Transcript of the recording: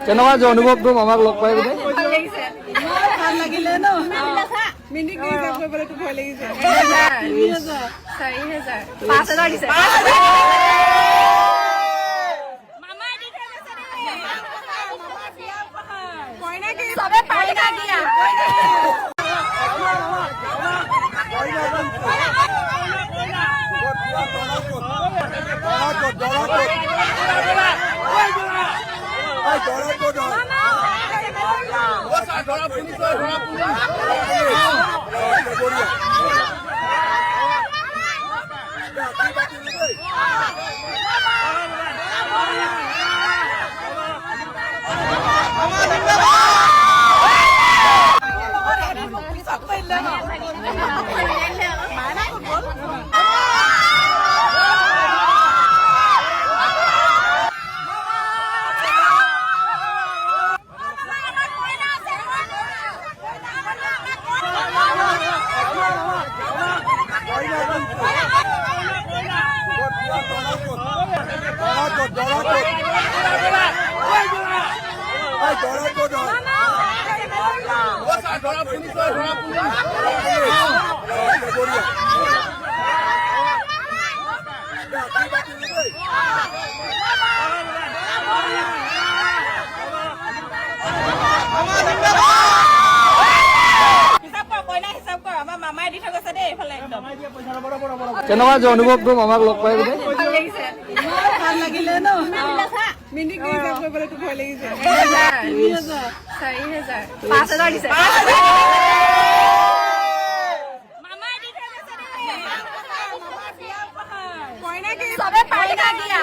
কেনেকুৱা যে অনুভৱটো মামাক লগ পাই বোলে ভাল লাগিলে ন মিনিট হিচাপ কৰিবলৈতো ভয় লাগিছে 4,000 5,000 দিছে চবে পাৰি না দিয়া কেনেকুৱা যে অনুভৱটো মামাক লগ পাই বোলে ভাল লাগিলে ন মিনিট হিচাপ কৰিবলৈতো ভয় লাগিছে 4,000 5,000 দিছে চবে পাৰি না দিয়া